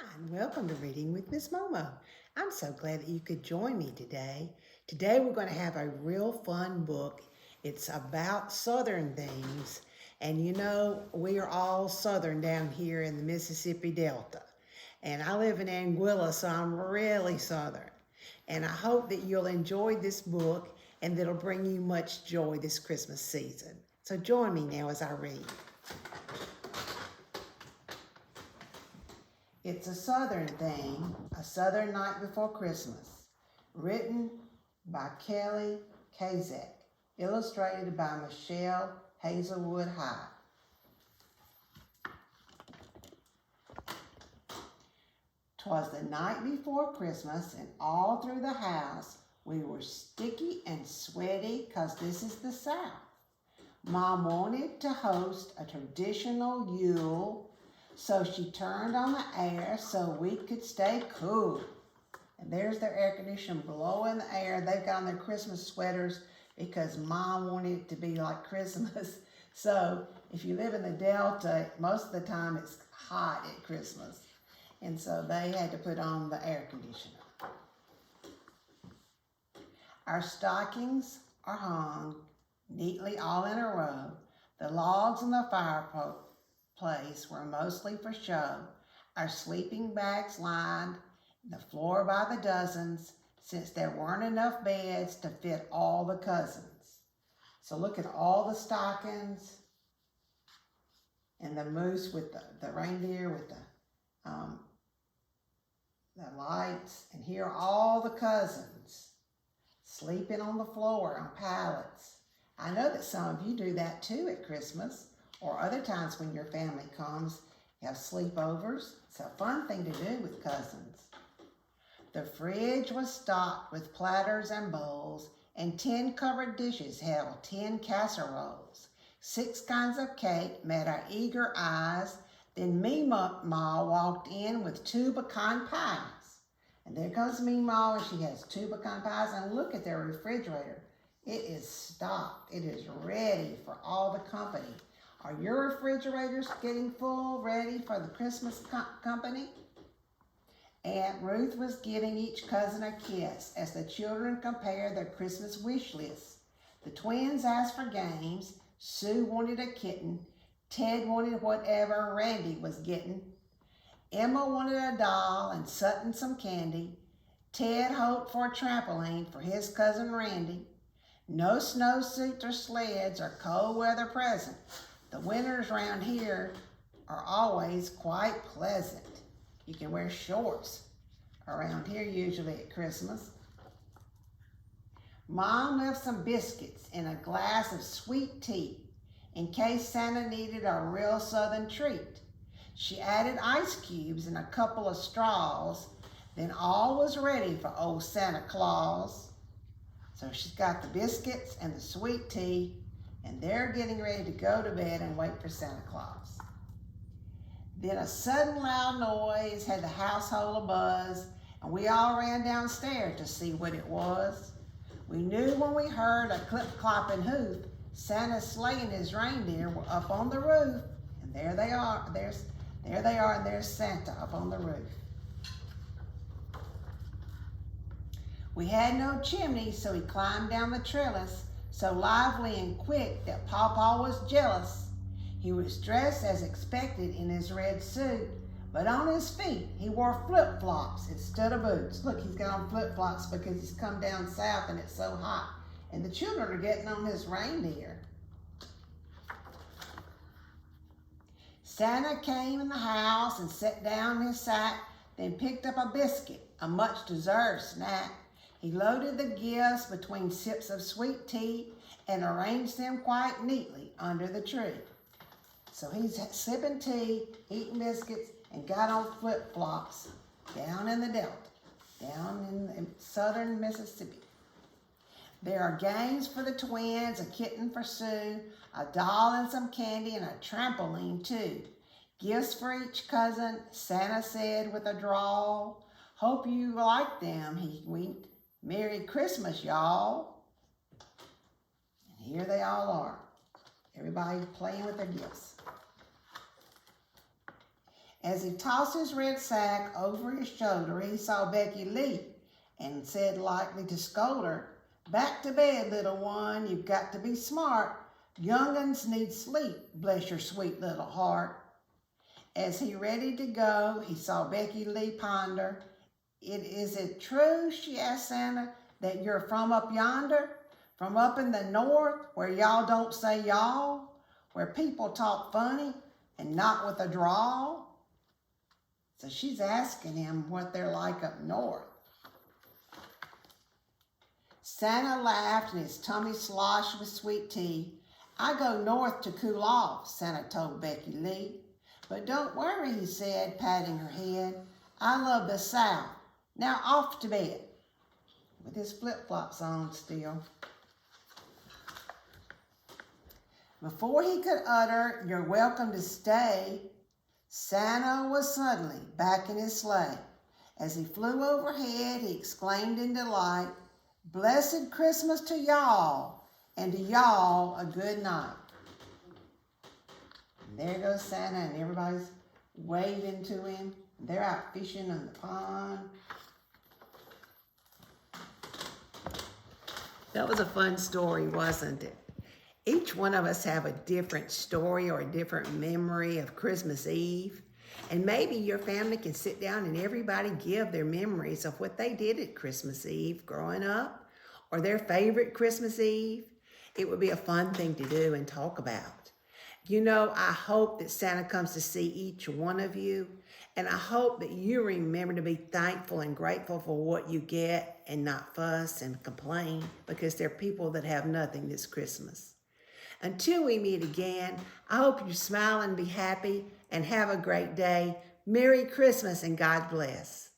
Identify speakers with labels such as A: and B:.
A: And welcome to Reading with Miss Momo. I'm so glad that you could join me today. Today we're going to have a real fun book. It's about Southern things. And you know, we are all Southern down here in the Mississippi Delta. And I live in Anguilla, so I'm really Southern. And I hope that you'll enjoy this book and that it'll bring you much joy this Christmas season. So join me now as I read. It's a Southern Thing, A Southern Night Before Christmas, written by Kelly Kazakh, illustrated by Michelle Hazelwood Hyde. 'Twas the night before Christmas, and all through the house we were sticky and sweaty 'cause this is the South. Mom wanted to host a traditional Yule, so she turned on the air so we could stay cool. And there's their air conditioner blowing the air. They've got on their Christmas sweaters because Mom wanted it to be like Christmas. So if you live in the Delta, most of the time it's hot at Christmas. And so they had to put on the air conditioner. Our stockings are hung neatly all in a row. The logs in the fireplace were mostly for show. Our sleeping bags lined the floor by the dozens, since there weren't enough beds to fit all the cousins. So look at all the stockings and the moose with the reindeer with the lights. And here are all the cousins sleeping on the floor on pallets. I know that some of you do that too at Christmas or other times when your family comes. You have sleepovers. It's a fun thing to do with cousins. The fridge was stocked with platters and bowls, and 10 covered dishes held 10 casseroles. 6 kinds of cake met our eager eyes. Then Meemaw walked in with 2 pecan pies. And there comes Meemaw, and she has 2 pecan pies. And look at their refrigerator. It is stocked. It is ready for all the company. Are your refrigerators getting full, ready for the Christmas company? Aunt Ruth was giving each cousin a kiss as the children compared their Christmas wish lists. The twins asked for games. Sue wanted a kitten. Ted wanted whatever Randy was getting. Emma wanted a doll and Sutton some candy. Ted hoped for a trampoline for his cousin Randy. No snowsuits or sleds or cold weather present. The winters around here are always quite pleasant. You can wear shorts around here usually at Christmas. Mom left some biscuits and a glass of sweet tea in case Santa needed a real Southern treat. She added ice cubes and a couple of straws. Then all was ready for old Santa Claus. So she's got the biscuits and the sweet tea, and they're getting ready to go to bed and wait for Santa Claus. Then a sudden loud noise had the household abuzz, and we all ran downstairs to see what it was. We knew when we heard a clip-clopping hoof, Santa's sleigh and his reindeer were up on the roof. And there they are, and there's Santa up on the roof. We had no chimney, so he climbed down the trellis, so lively and quick that Pawpaw was jealous. He was dressed as expected in his red suit, but on his feet he wore flip-flops instead of boots. Look, he's got on flip-flops because he's come down south and it's so hot. And the children are getting on his reindeer. Santa came in the house and set down his sack, then picked up a biscuit, a much-deserved snack. He loaded the gifts between sips of sweet tea and arranged them quite neatly under the tree. So he's sipping tea, eating biscuits, and got on flip-flops down in the Delta, down in southern Mississippi. There are games for the twins, a kitten for Sue, a doll and some candy, and a trampoline too. Gifts for each cousin, Santa said with a drawl. Hope you like them, he winked. Merry Christmas, y'all. And here they all are. Everybody playing with their gifts. As he tossed his red sack over his shoulder, he saw Becky Lee and said, likely to scold her, "Back to bed, little one. You've got to be smart. Young'uns need sleep, bless your sweet little heart." As he ready to go, he saw Becky Lee ponder. Is it true," she asked Santa, "that you're from up yonder? From up in the north, where y'all don't say y'all? Where people talk funny and not with a drawl?" So she's asking him what they're like up north. Santa laughed and his tummy sloshed with sweet tea. "I go north to cool off," Santa told Becky Lee. "But don't worry," he said, patting her head. "I love the South. Now off to bed," with his flip-flops on still. Before he could utter, "You're welcome to stay," Santa was suddenly back in his sleigh. As he flew overhead, he exclaimed in delight, "Blessed Christmas to y'all, and to y'all a good night." And there goes Santa, and everybody's waving to him. They're out fishing in the pond. That was a fun story, wasn't it? Each one of us have a different story or a different memory of Christmas Eve. And maybe your family can sit down and everybody give their memories of what they did at Christmas Eve growing up, or their favorite Christmas Eve. It would be a fun thing to do and talk about. You know, I hope that Santa comes to see each one of you, and I hope that you remember to be thankful and grateful for what you get and not fuss and complain, because there are people that have nothing this Christmas. Until we meet again, I hope you smile and be happy and have a great day. Merry Christmas and God bless.